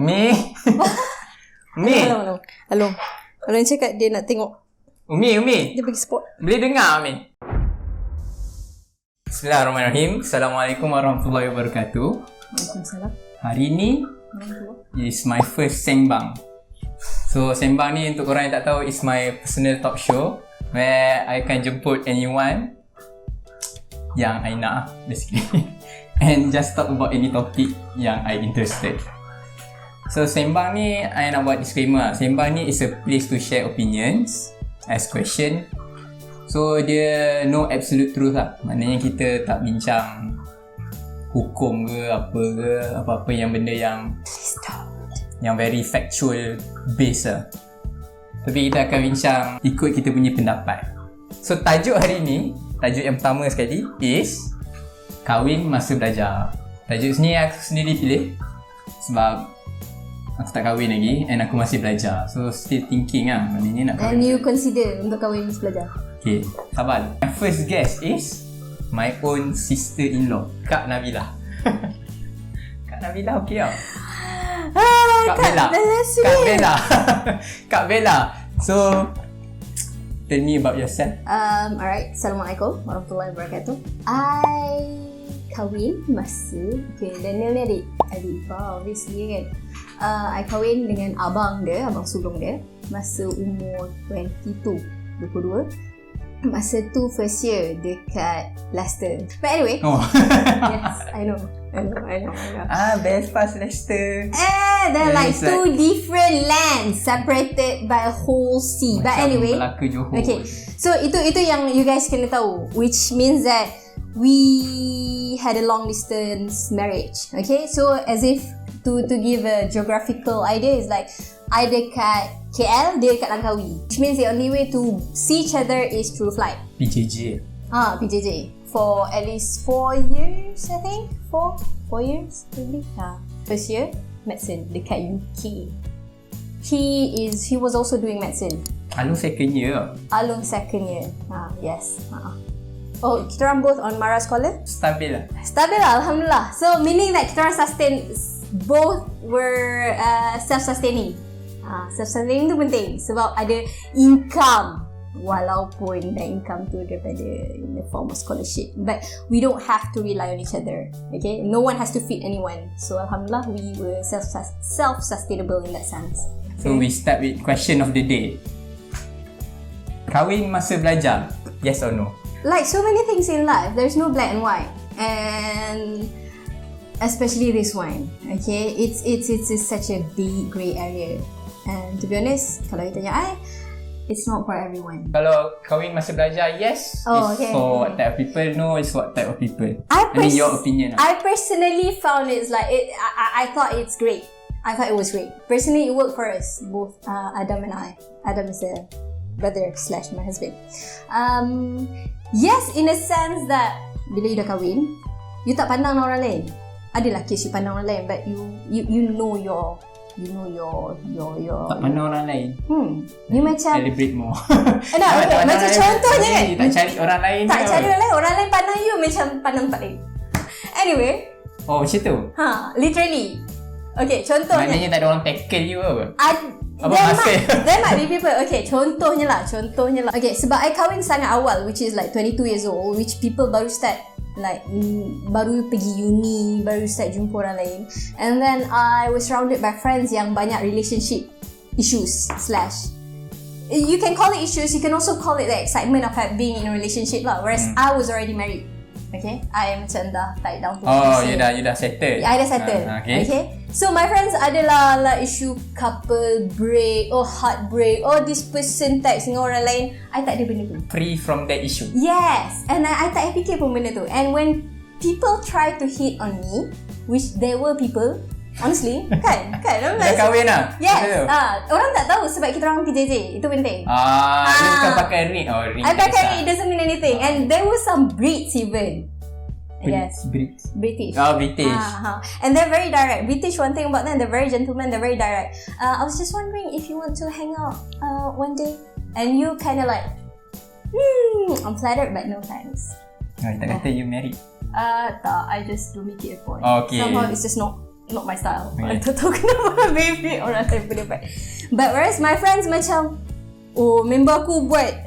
Umi. Umi. Hello. Kalau yang cakap dia nak tengok. Umi. Dia pergi sport. Boleh dengar, Umi? Bismillahirrahmanirrahim. Assalamualaikum warahmatullahi wabarakatuh. Waalaikumsalam. Hari ni is my first SengBang. So SengBang ni untuk korang yang tak tahu is my personal talk show where I can jemput anyone yang I nak basically and just talk about any topic yang I interested. So SengBang ni I nak buat disclaimer. SengBang ni is a place to share opinions, ask question. So dia no absolute truth lah. Maknanya kita tak bincang hukum ke apa-apa yang benda yang very factual based lah. Tapi kita akan bincang ikut kita punya pendapat. So tajuk hari ni, tajuk yang pertama sekali is Kahwin Masa Belajar. Tajuk ni aku sendiri pilih sebab aku tak kahwin lagi and aku masih belajar. So still thinking lah, maknanya nak kahwin. And you consider untuk kahwin masa belajar? Okay, sabar. My first guest is my own sister-in-law, Kak Nabila. Kak Nabila okey tak? Kak Bella. Kak Bella. So tell me about yourself. Alright. Assalamualaikum warahmatullahi wabarakatuh. I kahwin masa Daniel ni adik obviously kan. I kahwin dengan abang sulung dia masa umur 22. Masa tu first year dekat Leicester. But anyway. Yes, I know. Belfast, Leicester. They're like two different lands separated by a whole sea. But anyway. Melaka Johor. Okay. So itu yang you guys kena tahu, which means that we had a long distance marriage. Okay? So as if to give a geographical idea is like I dekat KL, dia dekat Langkawi. Which means the only way to see each other is through flight. PJJ. PJJ. For at least 4 years, I think. 4 years, maybe. First year, medicine dekat UK. He was also doing medicine. Alung second year. Yes. Oh, kita orang both on Mara Scholar? Stabil lah, Alhamdulillah. So, meaning that kita orang both were self-sustaining. Self-sustaining tu penting sebab ada income, walaupun the income tu daripada in the form of scholarship, but we don't have to rely on each other. Okay, no one has to feed anyone, so alhamdulillah we were self-sustainable in that sense. So we start with question of the day. Kahwin masa belajar, yes or no? Like so many things in life, there's no black and white, and especially this one. Okay, it's such a big grey area. And to be honest, kalau you tanya it's not for everyone. Kalau kahwin masa belajar, yes, it's for what type of people. No, it's what type of people. I mean your opinion. I personally found it's like I thought it's great. I thought it was great. Personally, it worked for us both, Adam and I. Adam is a brother / my husband. Yes, in a sense that bila you dah kahwin, you tak pandang orang lain. Adalah case you pandang orang lain, but you know your tak pandang orang lain. You macam celebrate more. Macam contohnya kan, tak cari orang lain. Tak cari orang lain pandang you macam pandang tak lain. Anyway. Oh, macam tu? Literally. Okay, contohnya. Maknanya tak ada orang tackle you apa? There might be people. Okay, contohnya lah. Okay, sebab I kahwin sangat awal, which is like 22 years old, which people baru start like baru pergi uni, baru start jumpa orang lain. And then I was surrounded by friends yang banyak relationship issues / you can call it issues, you can also call it the excitement of being in a relationship lah. Whereas I was already married. Okay, I macam dah tie down to you dah settle. I dah settle. Okay. So my friends adalah like issue couple break or heartbreak or this person text dengan orang lain. I tak ada benda tu. Free from that issue. Yes. And I tak fikir pun benda tu. And when people try to hit on me, which there were people, honestly, kan? Dah kahwin lah? Yes. Orang tak tahu sebab kita orang PJJ. Itu penting. Dia bukan pakai ring. Ring I pakai ring, it doesn't mean anything. And there were some breeds even. Yes. British. British. And they're very direct. British, one thing about them, they're very gentlemen, they're very direct. I was just wondering if you want to hang out one day. And you kind of like, I'm flattered but no thanks. Tak kata you married? Tak, I just don't make it a point. Okay. Somehow it's just not. not my style. Okay. Tak tahu kenapa baby orang type baik. But whereas my friends macam, oh member aku buat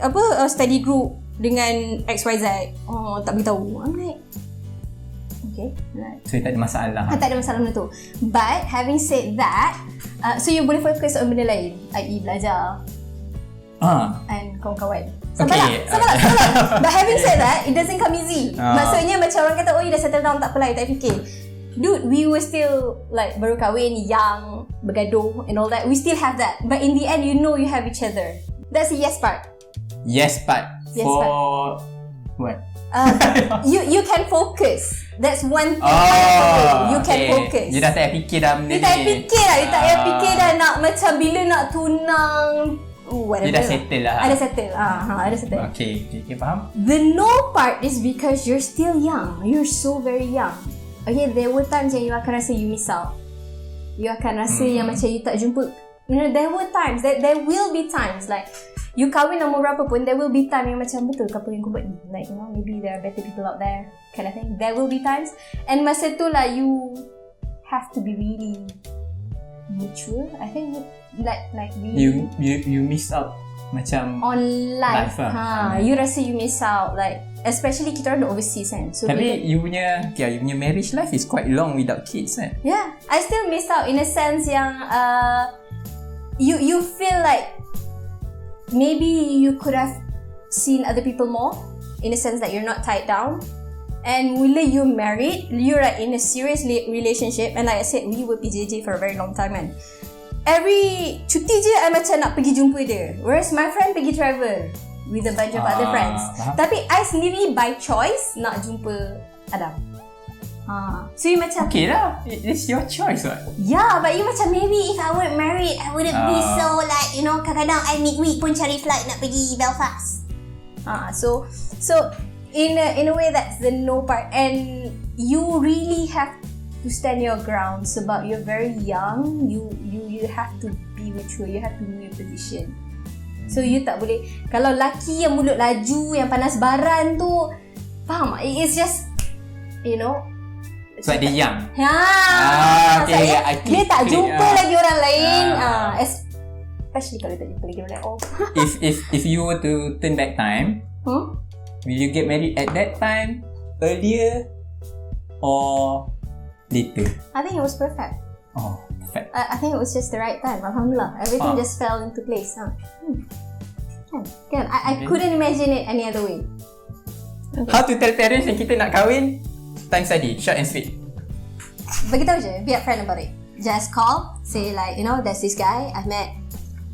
study group dengan XYZ. Oh tak beritahu. I'm like, okay. Right. So tak ada masalah. Tak ada masalah benda tu. But having said that, so you boleh fokus on benda lain, i.e. belajar and kawan-kawan. Sabarlah. But having said that, it doesn't come easy. Maksudnya macam orang kata, oh you dah settle down, tak apalah, tak fikir. Dude, we were still like baru kahwin, young, bergaduh and all that. We still have that. But in the end, you know you have each other. That's the yes part. Yes part. Yes for part. What? You can focus. That's one thing. You can focus. You dah tak payah fikir dah benda ni. You tak payah fikir dah. You tak payah fikir dah nak macam bila nak tunang. Dia dah settle lah. Ada settle. Ada settle. Okay, faham? The no part is because you're still young. You're so very young. Okay, there were times yang you akan rasa you miss out. You akan rasa yang macam you tak jumpa. You know, there were times. There will be times like you kahwin umur berapa pun, there will be time yang macam betul ke apa yang aku buat ni. Like, you know, maybe there are better people out there, kind of thing. There will be times. And masa tu lah you have to be really mature. I think like really you miss out macam on life. You rasa you miss out, like especially kita orang overseas kan. So tapi you punya marriage life is quite long without kids kan. Yeah, I still miss out in a sense yang you feel like maybe you could have seen other people more, in a sense that you're not tied down. And when you're married, you're like in a serious relationship. And like I said, we were PJJ for a very long time kan. Every cuti je I macam nak pergi jumpa dia. Whereas my friend pergi travel with a bunch of other friends. Tapi I sendiri by choice nak jumpa Adam. So you macam okay lah, it's your choice what. Yeah, but you macam maybe if I weren't married, I wouldn't be so like, you know, kadang-kadang I midweek pun cari flight nak pergi Belfast. So in a way that's the no part. And you really have to stand your ground sebab you're very young. You have to be mature. You have to know your position. So you tak boleh, kalau laki yang mulut laju, yang panas baran tu, faham? It's just, you know, so dia young. Okay, dia tak jumpa lagi orang lain. Especially kalau tak jumpa lagi orang lain. If you were to turn back time, will you get married at that time, earlier or later? I think it was perfect. Perfect. I think it was just the right time. Alhamdulillah, everything just fell into place. I couldn't imagine it any other way. Okay. How to tell parents yang kita nak kahwin? Time study, short and sweet. Beritahu je, be upfront about it. Just call, say like, you know, there's this guy I've met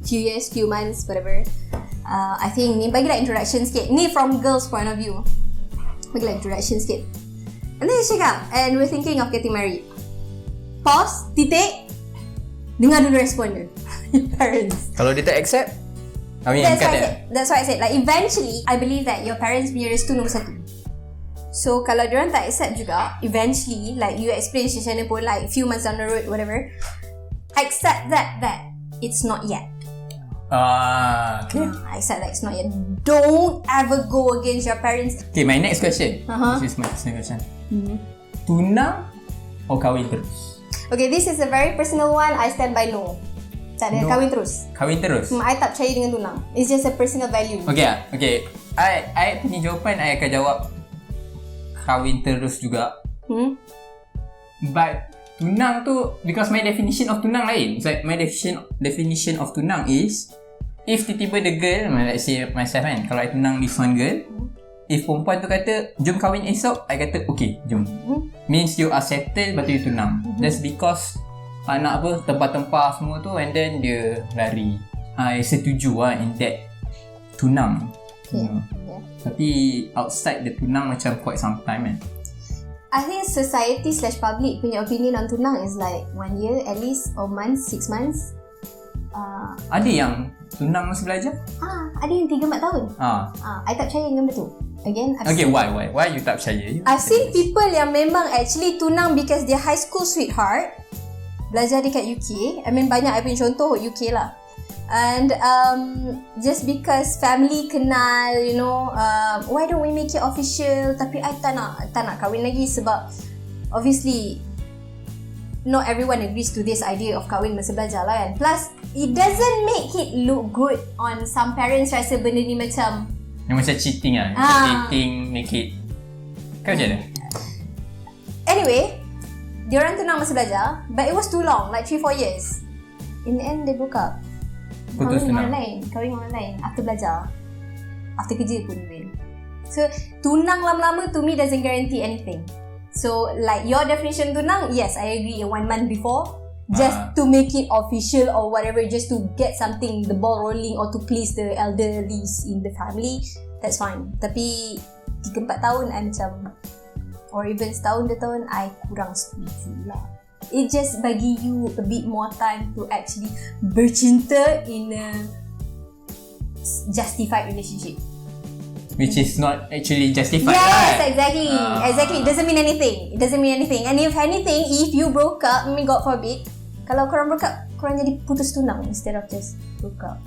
few years, few months, whatever. I think ni bagilah introduction sikit. Ni from girls' point of view. Bagilah introduction sikit. And then dia cakap, and we're thinking of getting married. Pause, titik. Dengar dulu respon dia. Your parents. Kalau dia tak accept, that's why I said, like eventually, I believe that your parents punya restu nombor satu. So kalau diorang tak accept juga, eventually, like you explain macam mana pun, like few months down the road, whatever, accept that it's not yet. Okay. Accept that it's not yet. Don't ever go against your parents. Okay, my next question. This is my next question. Tunang or kahwin terus? Okay, this is a very personal one. I stand by no. Tak ada, kahwin terus. Kahwin terus? I tak percaya dengan tunang. It's just a personal value. Okay. I punya jawapan, I akan jawab kahwin terus juga. But tunang tu, because my definition of tunang lain. So my definition of tunang is, if tiba-tiba the girl, let's say myself kan, kalau I tunang this one girl, if perempuan tu kata jom kahwin esok, I kata okay, jom. Means you are settled, lepas tu you tunang. That's because nak tempah-tempah semua tu, and then dia lari. I setuju in that tunang. Tapi outside the tunang macam quite some time kan. I think society/public punya opinion on tunang is like 1 year at least, or months, 6 months. Ada yang tunang masa belajar? Ada yang 3-4 tahun. I tak percaya dengan betul. Again, why you tak percaya? I've seen people yang memang actually tunang because their high school sweetheart belajar dekat UK. I mean banyak I punya contoh UK lah. And just because family kenal, you know, why don't we make it official? Tapi I tak nak kahwin lagi sebab obviously not everyone agrees to this idea of kahwin masa belajar lah kan. Plus, it doesn't make it look good on some parents rasa benda ni macam yang macam cheating lah. Cheating, make it. Kau macam mana? Anyway, diorang tunang masa belajar, but it was too long, like 3-4 years. In the end, they broke up. Putus tunang. Kahwin orang lain after belajar. After kerja pun even. So, tunang lama-lama to me doesn't guarantee anything. So, like your definition tunang, yes, I agree. 1 month before, just to make it official or whatever, just to get something, the ball rolling or to please the elderlies in the family, that's fine. Tapi 3-4 tahun, I macam, or even setahun 2 tahun, I kurang setuju lah. It just bagi you a bit more time to actually bercinta in a justified relationship. Which is not actually justified. Yes, right? exactly. Exactly. It doesn't mean anything. It doesn't mean anything. And if anything, if you broke up, I mean, God forbid, kalau korang broke up, korang jadi putus tunang instead of just broke up.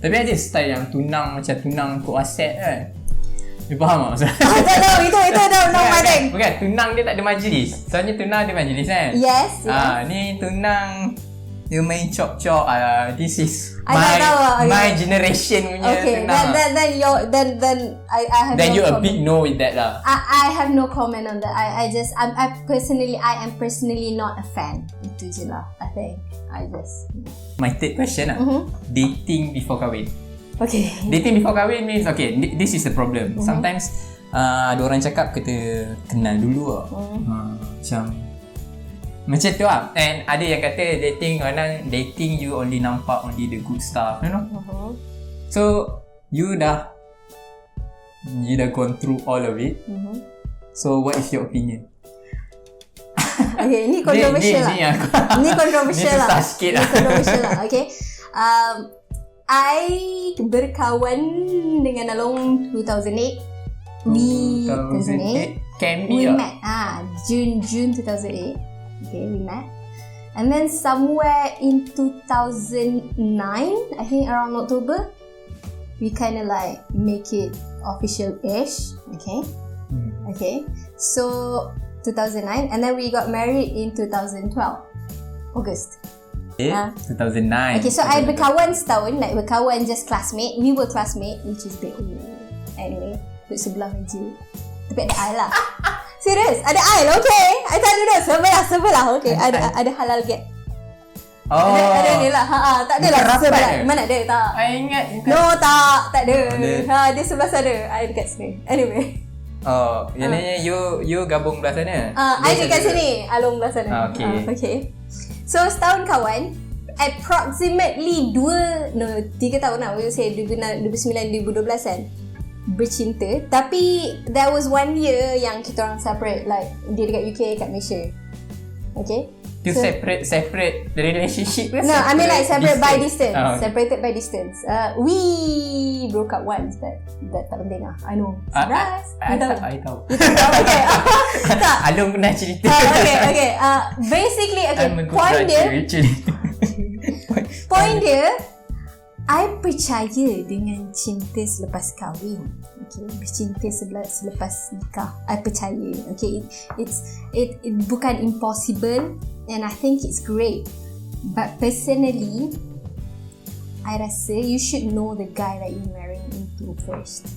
Tapi ada style yang tunang macam tunang untuk aset kan. You faham tak maksud? Tak tahu. Itu no madang. Bukan, tunang dia tak ada majlis. Soalnya tunang ada majlis kan? Yes. Ni tunang dia main chop-chop. This is my generation punya tunang. Then I have then no you comment. a bit no with that lah. I have no comment on that. I am personally not a fan. Itu je lah. I think. My third question lah. Dating before kahwin. Okay. Dating before kahwin means, okay, this is the problem. Sometimes ada orang cakap kita kenal dulu lah. Macam tu lah. And ada yang kata dating you only nampak only the good stuff, you know. So you dah gone through all of it. So what is your opinion? Okay, ini controversial lah. Ini controversial lah. Ini controversial lah. Okay. I berkawan dengan Along 2008. We met. June 2008. Okay, we met. And then somewhere in 2009, I think around October, we kind of like make it official-ish. Okay. Okay. So 2009, and then we got married in 2012, August. 2009. Okay, so I berkawan setahun, like berkawan just classmate. We were classmate, which is big. Anyway, duduk sebelah meja. Tapi ada aisle lah. Serius, ada aisle, okay. I tak ada sebelah, okay. Ada halal gap. Ada ni lah. Tak ada lah sebelah. Mana ada, tak. I ingat. No, tak ada. Dia sebelah sana. I dekat sini. Anyway. Yang ni you gabung belah sana? I dekat sini, Along belah sana. Okay. So setahun kawan, approximately 3 tahun lah, we say 2009-2012 kan, bercinta. Tapi there was 1 year yang kita orang separate, like dia dekat UK, kat Malaysia. Okay. You so, separate the relationship ke? No, I mean like separate by distance. Separated by distance. We broke up once, but that tak penting lah. I know. Surprise. I tahu. Okay. Alung pernah cerita. Okay. Basically, okay. Point dia, I percaya dengan cinta selepas kahwin. Okay, bercinta selepas nikah. I percaya. Okay, it bukan impossible, and I think it's great. But personally, I rasa you should know the guy that you're marrying into first.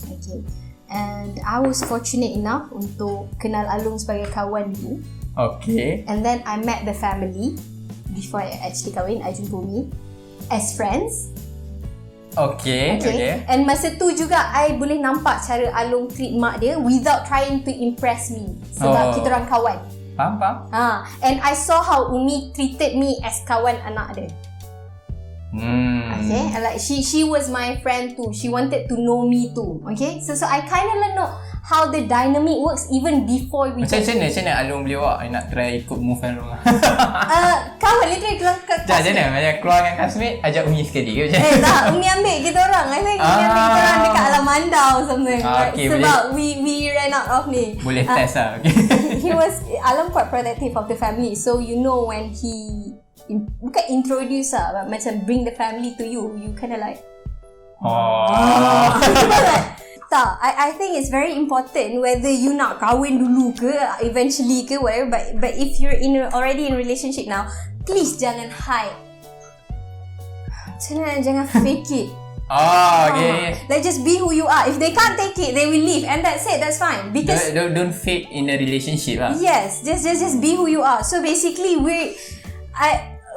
Okay, and I was fortunate enough untuk kenal Alung sebagai kawan dulu. Okay. And then I met the family before I actually kahwin. I jumpa Umi as friends. Okay. And masa tu juga I boleh nampak cara Alung treat mak dia without trying to impress me. Sebab kita orang kawan. Faham. And I saw how Umi treated me as kawan anak dia. Okay, and like she was my friend too. She wanted to know me too. Okay, so I kind of know how the dynamic works even before we. Macam mana Alung boleh buat? I nak try ikut move Alung. Kawan literally keluar macam mana? Macam keluar dengan classmate, ajak Umi sekali ke macam? Tak, Umi ambil kita orang. I think Umi ambil kita orang dekat Alamanda or something. Okay, sebab we ran out of ni. Boleh test lah. He was Alam quite protective of the family, so you know when he bukan introduce lah, macam bring the family to you, you kind of like Tak, I think it's very important whether you nak kahwin dulu ke eventually ke whatever, but if you're already in a relationship now, please jangan hide. Jangan fake it. Okay. Like just be who you are. If they can't take it, they will leave, and that's it. That's fine. Because don't fake in a relationship lah. yes, just be who you are. So basically,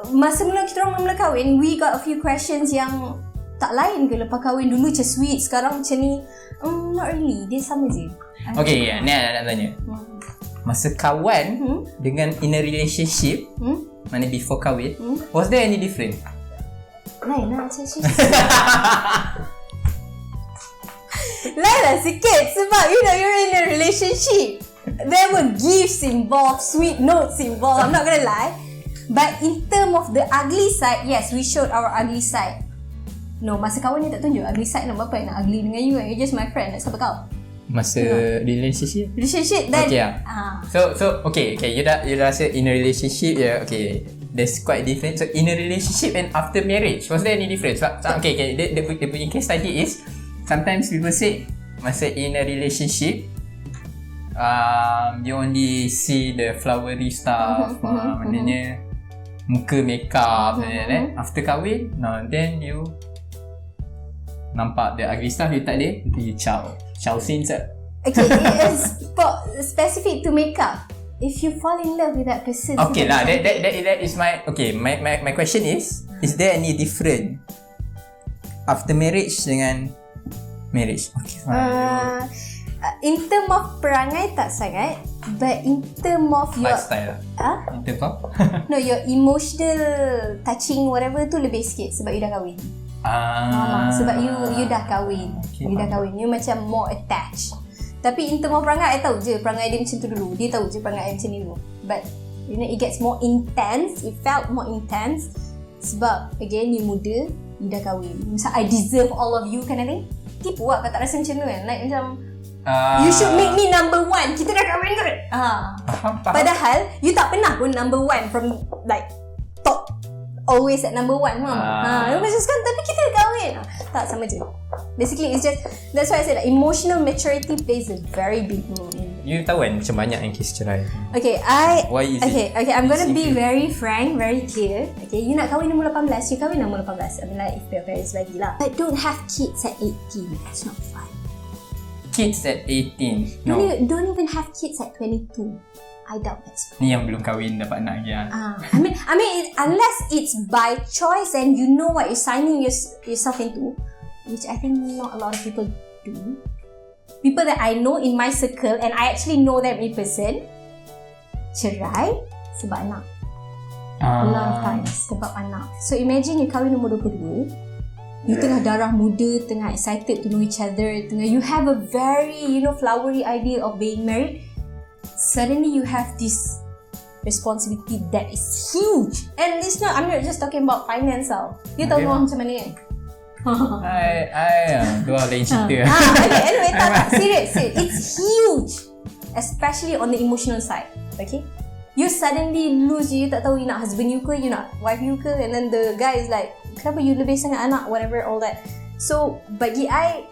masa mula kita orang mula kahwin, we got a few questions yang tak lain ke lepas kahwin dulu macam sweet, sekarang macam ni. Not really. Dia sama je. Okay, ni nak tanya. Masa kawan dengan in a relationship, mana before kahwin, was there any different? Lain lah macam lain lah sikit sebab you're in a relationship. There were gifts involved, sweet notes involved. I'm not gonna lie. But in term of the ugly side, yes, we showed our ugly side. No, masa kawan dia tak tunjuk ugly side. Nak apa nak ugly dengan you? You're just my friend. Nak siapa kau? Masa relationship then okay so okay you dah rasa in a relationship okay, that's quite different. So in a relationship and after marriage, was there any difference? Okay the punya case study is sometimes people say masa in a relationship you only see the flowery stuff, maknanya muka makeup, after kahwin then you nampak the ugly stuff, you tak ada, you chow scenes lah. Okay, it is specific to makeup. If you fall in love with that person, okay lah, that is my okay. My question is there any different after marriage dengan marriage? Okay, in term of perangai tak sangat, but in term of your lifestyle, in term of no, your emotional touching whatever tu lebih sikit sebab you dah kahwin. Sebab you dah kahwin. Okay, you dah kahwin, you macam more attached. Tapi in term of perangai, I tahu je perangai dia macam tu dulu. Dia tahu je perangai dia macam ni dulu. But it gets more intense. It felt more intense sebab again you muda, you dah kahwin. Misal I deserve all of you kind of thing. Tipu lah kau tak rasa macam tu kan. Like macam you should make me number one. Kita dah kahwin kan. Padahal you tak pernah pun number one from like top, always at number one. Macam sekarang tapi kita dah kahwin. Tak, sama je. Basically it's just, that's why I said like, emotional maturity plays a very big role in. You tahu kan macam banyak yang kes cerai. Okay, why is it? Okay, I'm gonna be very frank, very clear. Okay, you nak kahwin umur 18, you kahwin umur 18. I mean like if your parents lagi lah. But don't have kids at 18. It's not fun. Kids at 18? No. Don't even have kids at 22. I doubt that's fun. Ni yang belum kahwin dapat anak lagi. I mean, unless it's by choice and you know what you're signing yourself into, which I think not a lot of people do. People that I know in my circle and I actually know them in person, cerai sebab anak. A lot of times sebab anak. So imagine you kahwin umur 22, you tengah darah muda, tengah excited to know each other, you have a very flowery idea of being married. Suddenly you have this responsibility that is huge, and I'm not just talking about finance tau. You tahu orang macam mana kan? Tu lah lain cerita. Okay, anyway, tak, serious, it's huge, especially on the emotional side. Okay, you suddenly lose, you tak tahu you nak husband you ke, you nak wife you ke, and then the guy is like, kenapa you lebih sangat anak, whatever, all that. So bagi I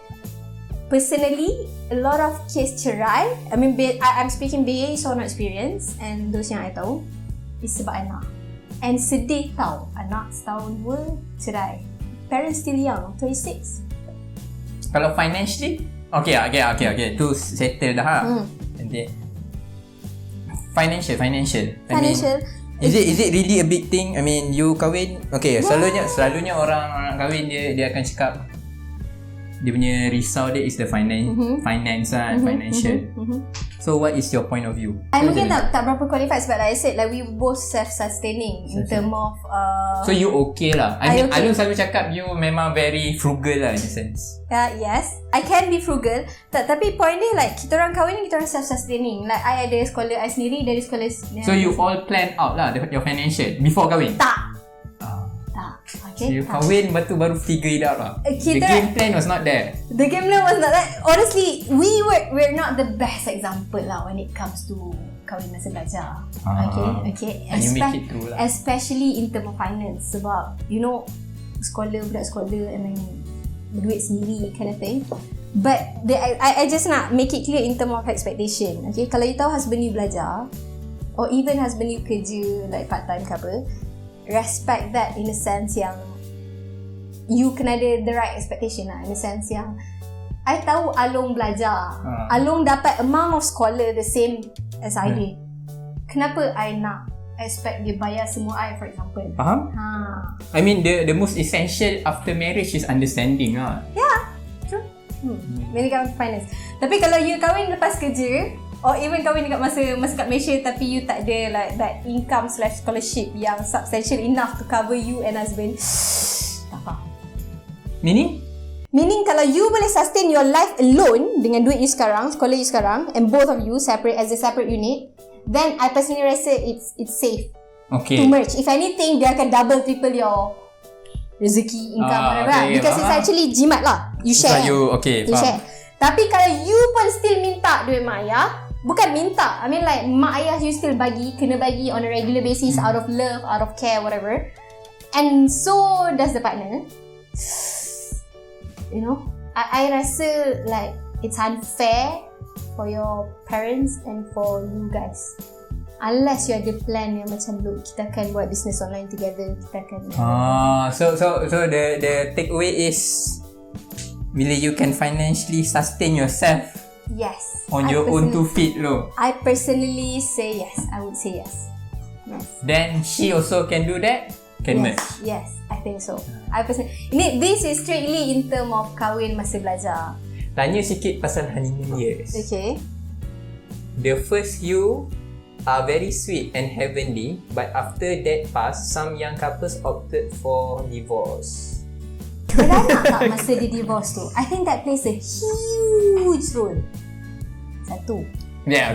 personally, a lot of case cerai, I mean I'm speaking based on experience, and those yang I tahu is sebab anak. And sedih tau, anak setahun 2 cerai, parents still young, 26. Kalau financially, okay, tu settle dah. Nanti financial. I mean, is it really a big thing? I mean, you kahwin, okay, selalunya orang kahwin dia akan cakap dia punya risau dia is the finance and financial. So what is your point of view? I mungkin tak berapa qualified sebab like I said, like we both self-sustaining in term of so you okay lah. I mean, okay. Alun selalu cakap you memang very frugal lah in a sense. Yes, I can be frugal. Tapi point dia like kita orang kahwin ni kita orang self-sustaining. Like I ada sekolah I sendiri, dari sekolah. So you all plan out lah your financial before kahwin? Tak. Okay, you kahwin baru figure it out lah. The game plan was not there. The game plan was not that. Honestly, we're not the best example lah when it comes to Kahwin Masa Belajar. Okay. And you make it through lah. Especially in term of finance. Sebab budak sekolah and then berduit sendiri kind of thing. But I just nak make it clear in term of expectation. Okay, kalau you tahu husband you belajar, or even husband you kerja like part time ke apa, respect that in a sense yang you kena ada the right expectation lah. In a sense yang I tahu Along belajar, Along dapat amount of scholar the same as I did. Kenapa I nak expect dia bayar semua I, for example? Faham? I mean the most essential after marriage is understanding lah. Yeah, true. When it comes to finance. Tapi kalau you kahwin lepas kerja, or even kahwin dekat masa kat Malaysia tapi you tak ada like that income / scholarship yang substantial enough to cover you and husband, tak faham. Meaning kalau you boleh sustain your life alone dengan duit you sekarang, sekolah you sekarang, and both of you separate as a separate unit, then I personally rasa it's safe to merge. If anything, dia akan double triple your rezeki, income, whatever. Because it's actually jimat lah. You share. You share. Tapi kalau you pun still minta duit mak ayah, bukan minta, I mean like mak ayah you still kena bagi on a regular basis out of love, out of care, whatever. And so does the partner. You know, I rasa like it's unfair for your parents and for you guys. Unless you ada plan yang macam look, kita akan buat business online together, kita akan so the takeaway is bila you can financially sustain yourself, yes, on your own 2 feet loh. I personally say yes. I would say yes. Then she also can do that. Merge. Yes, I think so. I personally, this is strictly in term of kahwin masa belajar. Tanya sikit pasal honeymoon years. Okay. The first you are very sweet and heavenly, but after that pass, some young couples opted for divorce. Beranak tak masa dia divorce tu? I think that plays a huge role. Satu. Yeah.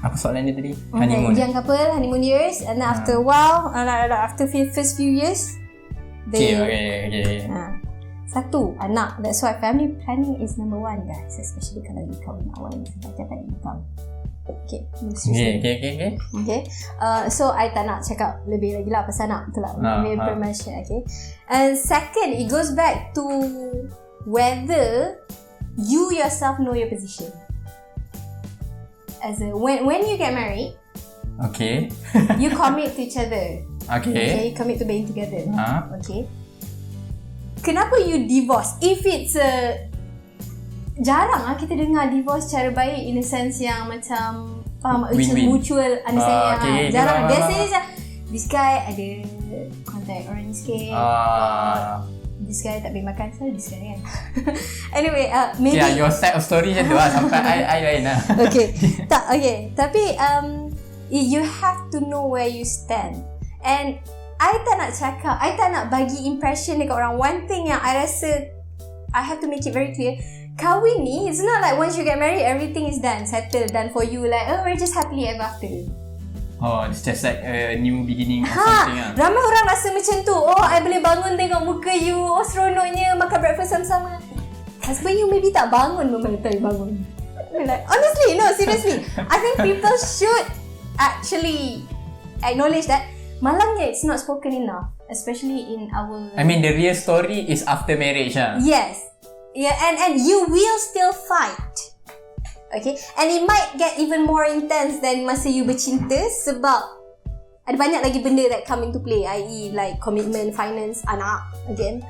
Apa soalan dia tadi? Honeymoon. Young couple, honeymoon years, and then after a while, after first few years, they satu, anak. That's why family planning is number 1, guys. Especially kalau you kahwin awal, sebab tak income. Okay. So I tak nak cakap lebih lagi lah pasal anak. Betul lah. Very much. Okay. And second, it goes back to whether you yourself know your position. As a, when you get married, you commit to each other. You commit to being together. Okay. Kenapa you divorce? If it's jarang lah kita dengar divorce secara baik in a sense yang macam mutual understanding. Jarang. Biasanya macam this guy ada contact orang ni sikit. This guy tak boleh makan, so this guy kan. Anyway, maybe your side of story macam tu lah. Sampai I lain lah. Tapi you have to know where you stand. And I tak nak cakap, I tak nak bagi impression dekat orang. One thing yang I rasa I have to make it very clear, kahwin ni, it's not like once you get married everything is done, settled, done for you, like we're just happily ever after. It's just like a new beginning or something lah. Ramai orang rasa macam tu. I boleh bangun tengok muka you, seronoknya makan breakfast sama-sama. Husband you maybe tak bangun memang tak bangun. Like, honestly, no, seriously. I think people should actually acknowledge that. Malangnya it's not spoken enough, especially in our... I mean, the real story is after marriage lah. Yes. Yeah, and you will still fight. Okay, and it might get even more intense than masa you bercinta sebab ada banyak lagi benda that come into play, i.e. like commitment, finance, anak. Again,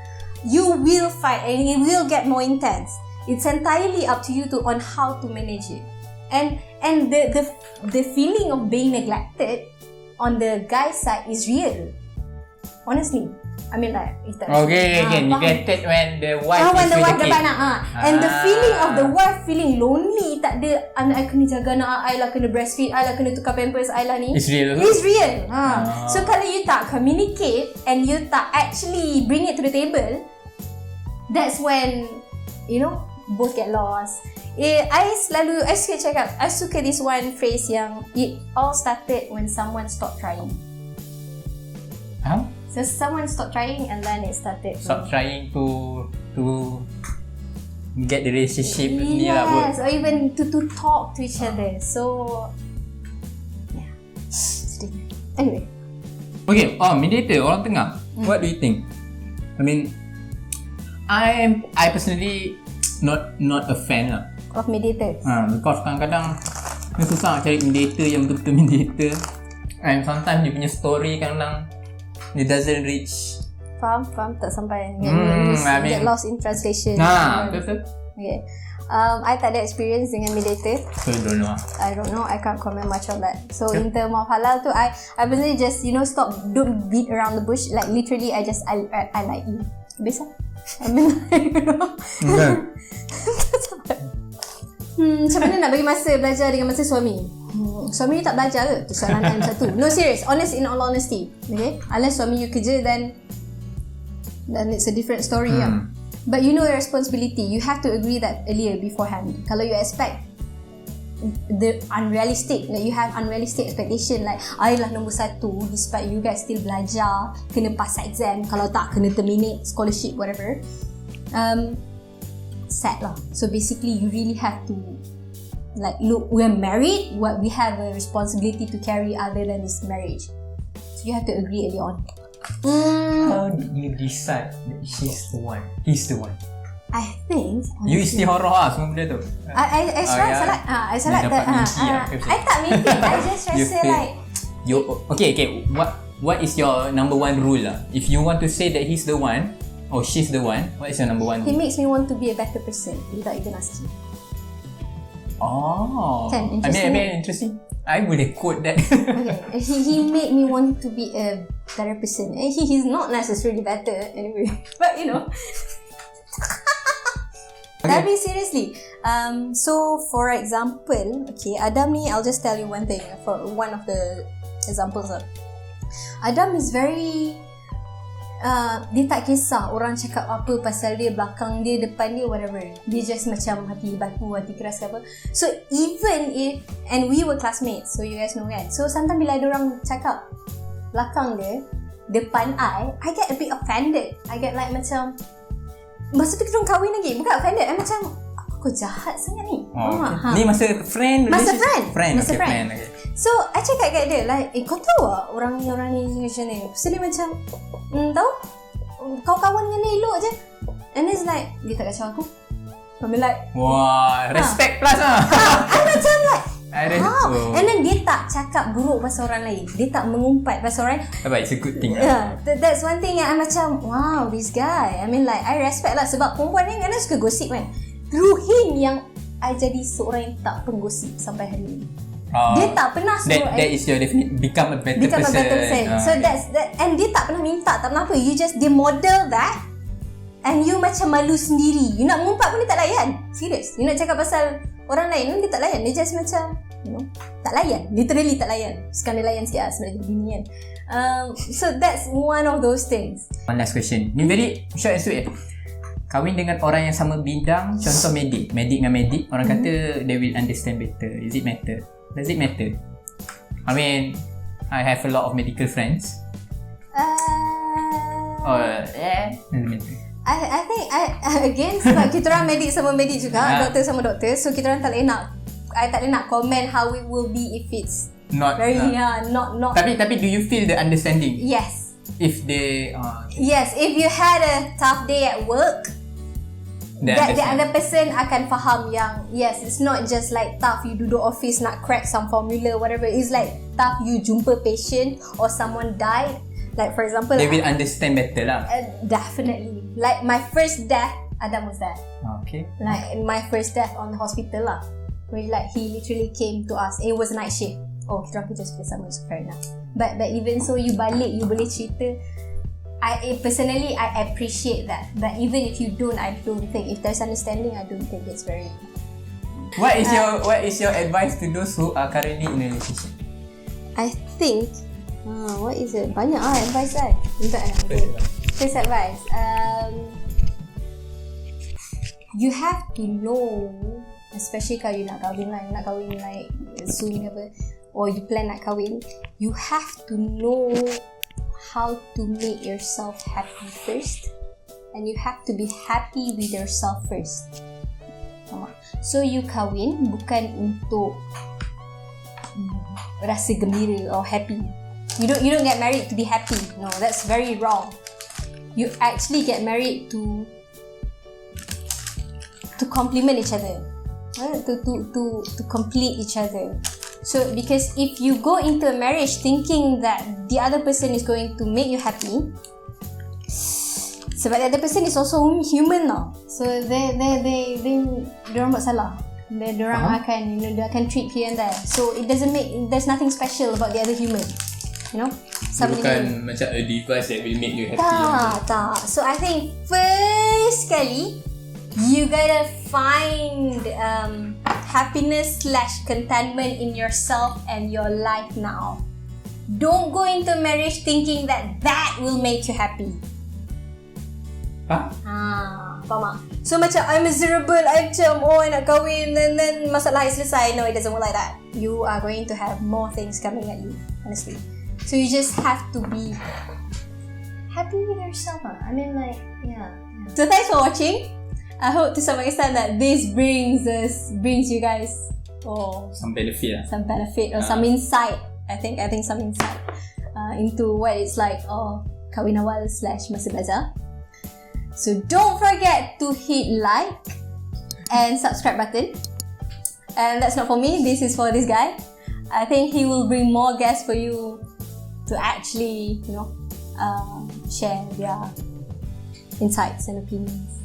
you will fight and it will get more intense. It's entirely up to you on how to manage it. And the feeling of being neglected on the guy's side is real. Honestly. I mean like neglected when the wife is when the wife with the dapat anak. And the feeling of the wife feeling lonely, tak ada anak I kena jaga anak I lah, kena breastfeed I lah, kena tukar pampers I lah ni. It's real. So kalau you tak communicate and you tak actually bring it to the table, that's when both get lost. I suka cakap, I suka this one phrase yang it all started when someone stopped trying. So someone stopped trying and then it started. Stop trying to get the relationship ni lah. Yes, or even to talk to each other. So yeah. Anyway. Okay, mediator, orang tengah. What do you think? I mean, I personally not a fan lah. Of mediators. Because kadang-kadang dia susah cari mediator yang betul-betul mediator. And sometimes dia punya story kadang-kadang it doesn't reach. Faham tak sampai. Get lost in translation. Betul. Okay. I tak ada experience dengan mediator. So you don't know. I don't know. I can't comment much on that. So in term of halal tu, I personally just don't beat around the bush. Like literally, I like you. Biasa. I mean, macam mana nak bagi masa belajar dengan masa suami? Suami ni tak belajar ke? Tu soalan yang satu. No, serious. In all honesty. Okay? Unless suami you kerja, then it's a different story. But you know your responsibility. You have to agree that earlier beforehand. Kalau you expect the unrealistic, like you have unrealistic expectation, like I lah nombor 1 despite you guys still belajar, kena pass exam, kalau tak kena terminate scholarship, whatever. Sad lah. So basically you really have to like, look, we're married, we have a responsibility to carry other than this marriage. So you have to agree early on. How did you decide that she's the one? He's the one? I think you istihara semua benda tu. I salat that. I tak mimpi. I just rasa like you okay. What is your number 1 rule lah? If you want to say that he's the one or she's the one, what is your number 1 rule? He makes me want to be a better person without even asking. Kan, interesting. I boleh quote that. Okay. He made me want to be a better person. He's not necessarily better anyway. But you know. I mean seriously. So for example, okay, Adam ni, I'll just tell you one thing for one of the examples. Adam is very dia tak kisah orang cakap apa pasal dia, belakang dia, depan dia, whatever. Dia just macam hati batu, hati keras ke apa. So even if, and we were classmates, so you guys know kan. So sometimes bila ada orang cakap belakang dia, depan I get a bit offended. I get like macam, masa tu kita orang kahwin lagi, bukan offended. I macam, apa kau jahat sangat ni? Ni masa friend? Masa friend. Okay. So, I cakap kat dia like, kau tahu tak orang ni macam ni? So, dia macam, tahu? Kau kawan dengan dia elok je. And it's like, dia tak kacau aku. I mean like, wah, respect plus lah. I macam like, how? And then dia tak cakap buruk pasal orang lain. Dia tak mengumpat pasal orang lain. But it's a good thing. That's one thing yang I macam, wow, this guy. I mean like, I respect lah. Sebab perempuan ni kadang suka gosip kan. Through him yang I jadi seorang yang tak penggosip sampai hari ini. Dia tak pernah suruh that is your definite become a better person. So that's that. And dia tak pernah minta, tak pernah apa. You just, dia model that. And you macam malu sendiri. You nak mengumpat pun dia tak layan. Serius. You nak cakap pasal orang lain pun dia tak layan. Dia just macam, tak layan. Literally tak layan. Sekarang dia layan sikit lah sebab dia bini kan. So that's one of those things. One last question. Ni very short and sweet. Kahwin dengan orang yang sama bidang, contoh medik dengan medik, orang kata they will understand better. Is it matter? Does it matter? I mean, I have a lot of medical friends. Doesn't matter. I think again sebab kita orang medik sama medik juga, doktor sama doktor, so kita orang tak boleh nak comment how it will be if it's not very not. Tapi do you feel the understanding? Yes. If they yes, if you had a tough day at work, the other person akan faham yang yes, it's not just like tough you duduk office nak crack some formula whatever. It's like tough you jumpa patient or someone died. Like for example, they will understand better lah. Definitely. Like my first death, Adam was there. Okay. Like my first death on the hospital lah. Where like he literally came to us. It was a night shift. Oh, kita orang kerja sama, so fair enough. But even so, you balik, you boleh cerita. Personally, I appreciate that. But even if you don't, I don't think, if there's understanding, I don't think it's very... What is your advice to those who are currently in a relationship? I think, what is it? Banyak advice kan? First advice. You have to know, especially kalau you nak kahwin like soon apa, or you plan nak kahwin, you have to know how to make yourself happy first, and you have to be happy with yourself first. So you kahwin bukan untuk rasa gembira or happy. You don't get married to be happy. No, that's very wrong. You actually get married to to complement each other, to complete each other. So because if you go into a marriage thinking that the other person is going to make you happy, sebab the other person is also human now, so they dorang buat salah. Dorang akan, they akan treat here and there. So it doesn't there's nothing special about the other human. Bukan macam a device that will make you happy. Tak. So I think first sekali you gotta find happiness / contentment in yourself and your life now. Don't go into marriage thinking that will make you happy. Faham tak? So macam I'm miserable, I macam I nak kahwin and then masalah selesai. No, it doesn't work like that. You are going to have more things coming at you, honestly. So you just have to be happy with yourself. I mean, like, yeah. So thanks for watching. I hope to some extent that this brings you guys some benefit or some insight. I think some insight into what it's like kahwin awal / masa belajar. So don't forget to hit like and subscribe button. And that's not for me, this is for this guy. I think he will bring more guests for you to actually, share their insights and opinions.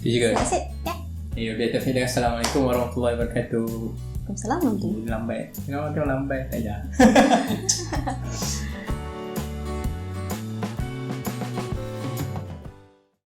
That's it. Yeah. Assalamualaikum warahmatullahi wabarakatuh. Waalaikumsalam warahmatullahi wabarakatuh. Lambat. Tengok lambat saja.